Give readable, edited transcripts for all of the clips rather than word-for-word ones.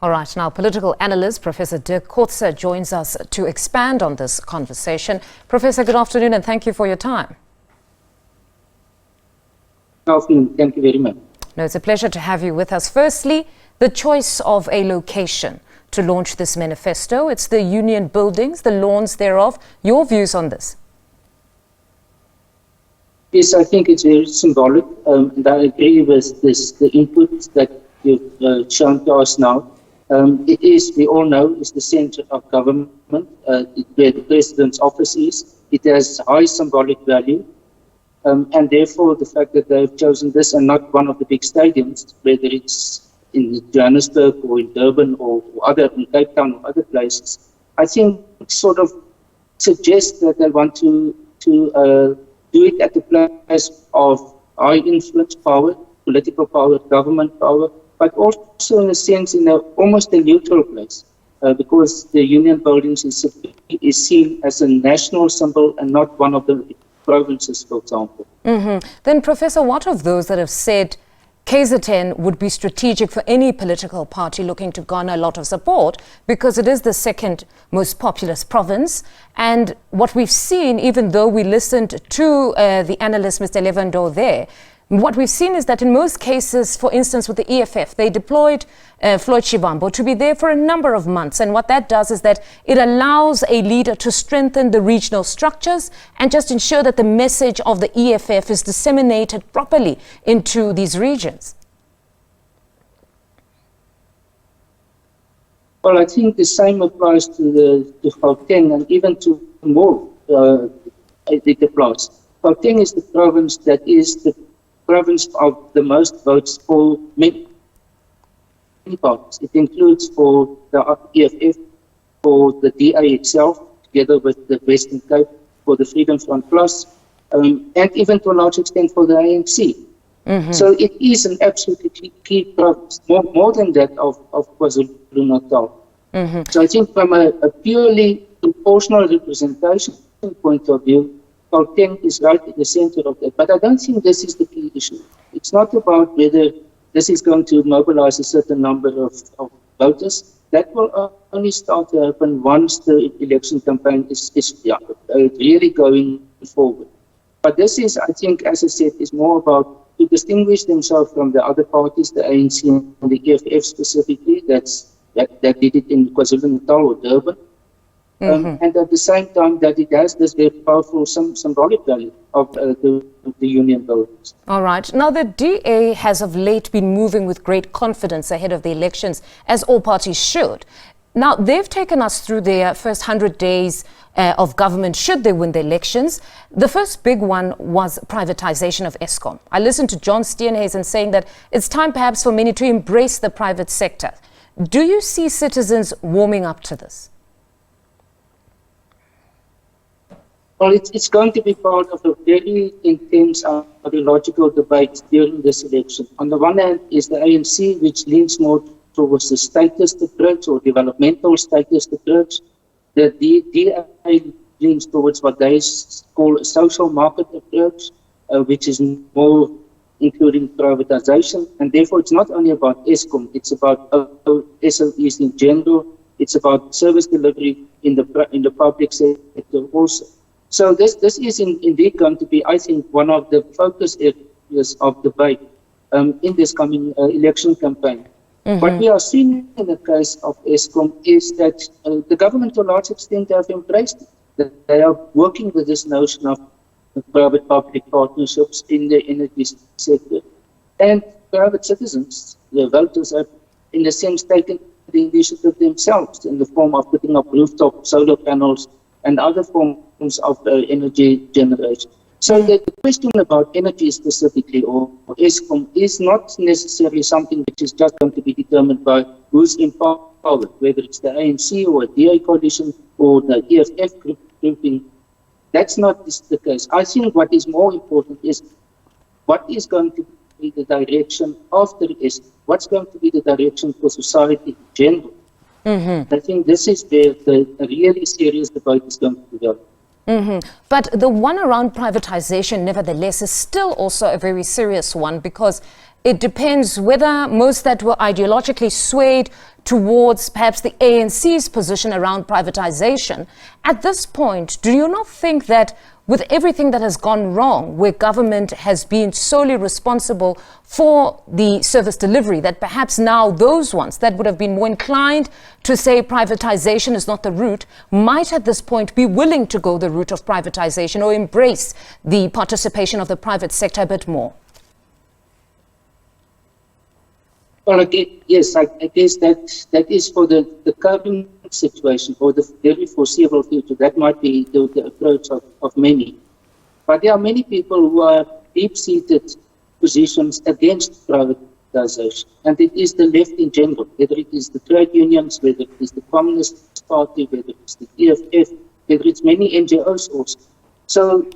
All right, now political analyst Professor Dirk Kotze joins us to expand on this conversation. Professor, good afternoon and thank you for your time. Good afternoon. Thank you very much. No, it's a pleasure to have you with us. Firstly, the choice of a location to launch this manifesto. It's the union buildings, the lawns thereof. Your views on this? Yes, I think it's very symbolic, and I agree with the input that you've shown to us now. It is, we all know, is the center of government, where the president's office is. It has high symbolic value, and therefore the fact that they've chosen this and not one of the big stadiums, whether it's in Johannesburg or in Durban or in Cape Town or other places, I think sort of suggests that they want to do it at the place of high influence power, political power, government power, but also in a sense in almost a neutral place, because the union buildings is seen as a national symbol and not one of the provinces, for example. Then, Professor, what of those that have said KZN would be strategic for any political party looking to garner a lot of support because it is the second most populous province? And what we've seen, even though we listened to the analyst, Mr. Levando there, what we've seen is that in most cases, for instance, with the EFF, they deployed Floyd Shivambu to be there for a number of months. And what that does is that it allows a leader to strengthen the regional structures and just ensure that the message of the EFF is disseminated properly into these regions. Well, I think the same applies to Gauteng and even to more it applies. Gauteng is the province that is the province of the most votes for many parties. It includes for the EFF, for the DA itself, together with the Western Cape, for the Freedom Front Plus, and even to a large extent for the ANC. So it is an absolutely key province, more than that of KwaZulu-Natal. So I think from a purely proportional representation point of view, Gauteng is right in the center of that. But I don't think this is the key issue. It's not about whether this is going to mobilize a certain number of voters. That will only start to happen once the election campaign is really going forward. But this is, I think, as I said, is more about to distinguish themselves from the other parties, the ANC and the EFF specifically, that did it in KwaZulu-Natal or Durban. And at the same time that it has this very powerful symbolic value of the union buildings. All right. Now, the DA has of late been moving with great confidence ahead of the elections, as all parties should. Now, they've taken us through their first 100 days of government should they win the elections. The first big one was privatization of Eskom. I listened to John Steenhuisen saying that it's time perhaps for many to embrace the private sector. Do you see citizens warming up to this? Well, it's going to be part of a very intense ideological debate during this election. On the one hand is the ANC, which leans more towards the statist approach or developmental statist approach. The DA leans towards what they call a social market approach, which is more including privatization. And therefore, it's not only about Eskom, it's about SOEs in general. It's about service delivery in the public sector also. So this is indeed going to be, I think, one of the focus areas of debate in this coming election campaign. What we are seeing in the case of Eskom is that the government to a large extent have embraced it. That they are working with this notion of private-public partnerships in the energy sector. And private citizens, the voters, have in a sense taken the initiative themselves in the form of putting up rooftop solar panels and other forms of energy generation. So the question about energy specifically or Eskom is not necessarily something which is just going to be determined by who's in power, whether it's the ANC or a DA coalition or the EFF grouping. That's not the case. I think what is more important is what is going to be the direction of the Eskom, what's going to be the direction for society in general. I think this is the really serious debate is going to develop. But the one around privatization, nevertheless, is still also a very serious one, because it depends whether most that were ideologically swayed towards perhaps the ANC's position around privatization. At this point, do you not think that with everything that has gone wrong, where government has been solely responsible for the service delivery, that perhaps now those ones that would have been more inclined to say privatization is not the route might at this point be willing to go the route of privatization or embrace the participation of the private sector a bit more? Well, yes, I guess that is for the current situation, or the very foreseeable future. That might be the approach of many. But there are many people who are deep-seated positions against privatization. And it is the left in general, whether it is the trade unions, whether it is the Communist Party, whether it's the EFF, whether it's many NGOs also. So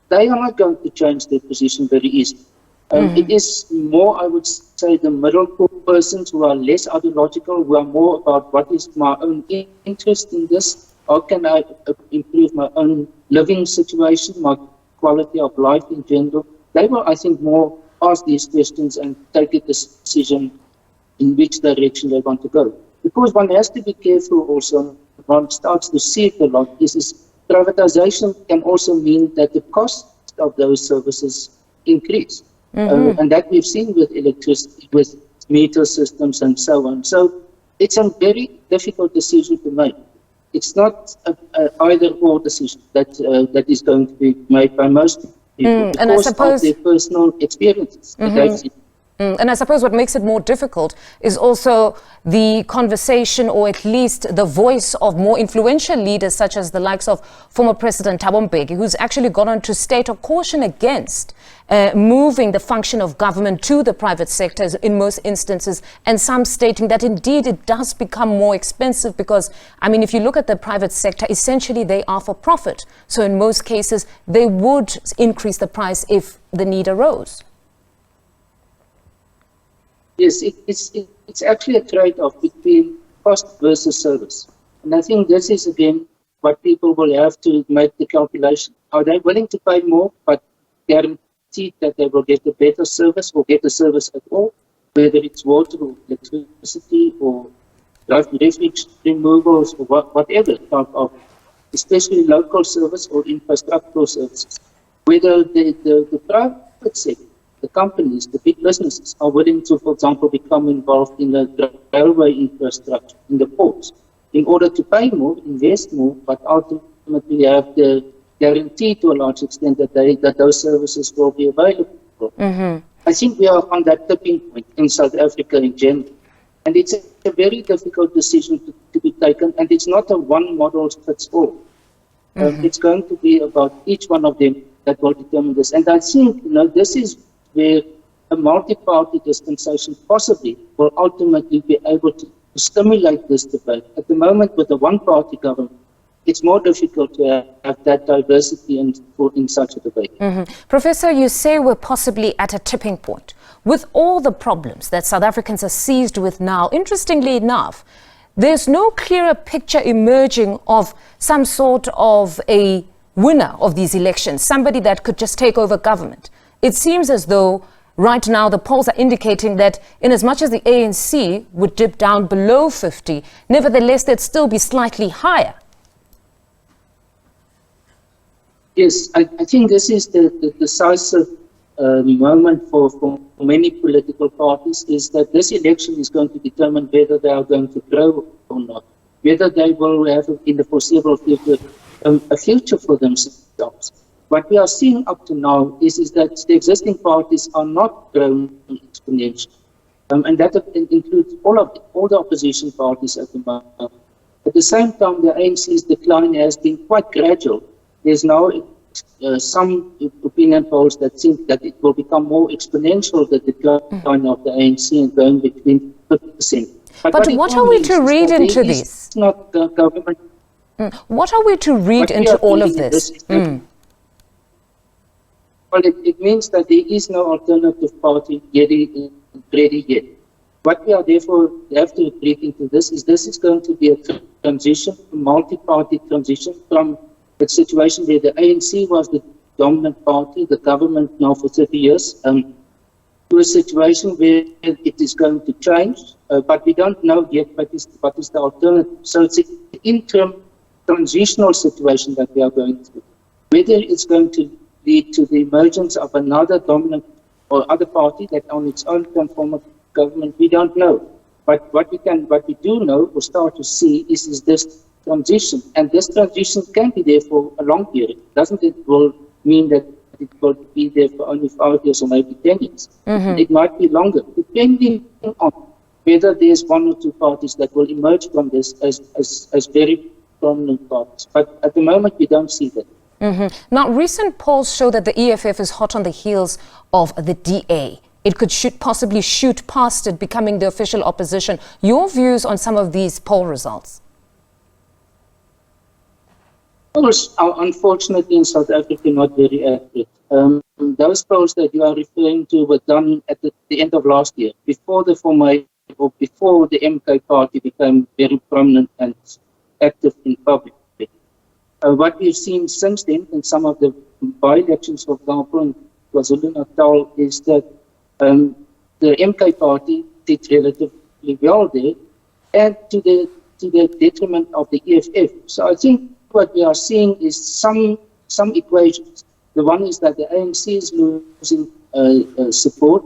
they are not going to change their position very easily. It is more, I would say, the middle persons who are less ideological, who are more about what is my own interest in this, how can I improve my own living situation, my quality of life in general. They will, I think, more ask these questions and take a decision in which direction they want to go. Because one has to be careful also, one starts to see it a lot, is privatization can also mean that the cost of those services increase. And that we've seen with electricity, with meter systems and so on. So it's a very difficult decision to make. It's not a either-or decision that is going to be made by most people because and I suppose, of their personal experiences that they've seen. And I suppose what makes it more difficult is also the conversation, or at least the voice of more influential leaders such as the likes of former President Thabo Mbeki, who's actually gone on to state a caution against moving the function of government to the private sector in most instances, and some stating that indeed it does become more expensive because, I mean, if you look at the private sector, essentially they are for profit. So in most cases, they would increase the price if the need arose. Yes, it's actually a trade-off between cost versus service. And I think this is, again, what people will have to make the calculation. Are they willing to pay more, but guarantee that they will get a better service or get a service at all, whether it's water or electricity or refuse removals or whatever type of, especially local service or infrastructural services. Whether the private sector, the companies, the big businesses are willing to, for example, become involved in the railway infrastructure, in the ports, in order to pay more, invest more, but ultimately have the guarantee to a large extent that those services will be available. I think we are on that tipping point in South Africa in general. And it's a very difficult decision to be taken, and it's not a one model fits all. It's going to be about each one of them that will determine this. And I think, this is where a multi-party dispensation possibly will ultimately be able to stimulate this debate. At the moment, with a one-party government, it's more difficult to have that diversity in such a debate. Professor, you say we're possibly at a tipping point. With all the problems that South Africans are seized with now, interestingly enough, there's no clearer picture emerging of some sort of a winner of these elections, somebody that could just take over government. It seems as though right now the polls are indicating that in as much as the ANC would dip down below 50, nevertheless, they'd still be slightly higher. Yes, I think this is the decisive moment for many political parties, is that this election is going to determine whether they are going to grow or not, whether they will have in the foreseeable future a future for themselves. What we are seeing up to now is that the existing parties are not growing exponentially, and that includes all the opposition parties at the moment. At the same time, the ANC's decline has been quite gradual. There's now some opinion polls that think that it will become more exponential, the decline of the ANC, and going between 50%. But what are we to read into this? It's not the government. What are we to read into all of this? Well, it means that there is no alternative party ready yet. What we are therefore have to read into this is going to be a transition, a multi-party transition from a situation where the ANC was the dominant party, the government now for 30 years, to a situation where it is going to change, but we don't know yet what is the alternative. So it's an interim transitional situation that we are going through. Whether it's going to lead to the emergence of another dominant or other party that on its own can form a government, we don't know. But what we do know or start to see is this transition, and this transition can be there for a long period. Doesn't it will mean that it will be there for only 5 years or maybe 10 years? It might be longer, depending on whether there's one or two parties that will emerge from this as very prominent parties. But at the moment, we don't see that. Now, recent polls show that the EFF is hot on the heels of the DA. It could possibly shoot past it, becoming the official opposition. Your views on some of these poll results? Polls are unfortunately in South Africa not very accurate. Those polls that you are referring to were done at the end of last year, before the formation or before the MK party became very prominent and active in public. What we've seen since then in some of the by-elections, for example, in KwaZulu-Natal, is that the MK party did relatively well there, and to the detriment of the EFF. So I think what we are seeing is some equations. The one is that the ANC is losing support.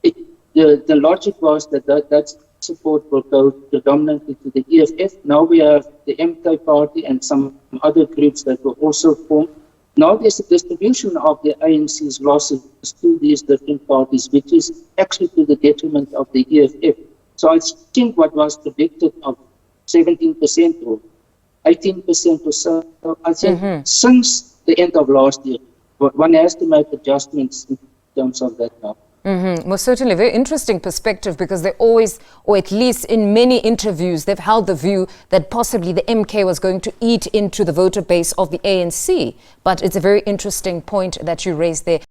The logic was that support will go predominantly to the EFF. Now we have the MK party and some other groups that were also formed. Now there's a distribution of the ANC's losses to these different parties, which is actually to the detriment of the EFF. So I think what was predicted of 17% or 18% or so, I think since the end of last year, one has to make adjustments in terms of that now. Well, certainly a very interesting perspective, because they always, or at least in many interviews, they've held the view that possibly the MK was going to eat into the voter base of the ANC. But it's a very interesting point that you raised there.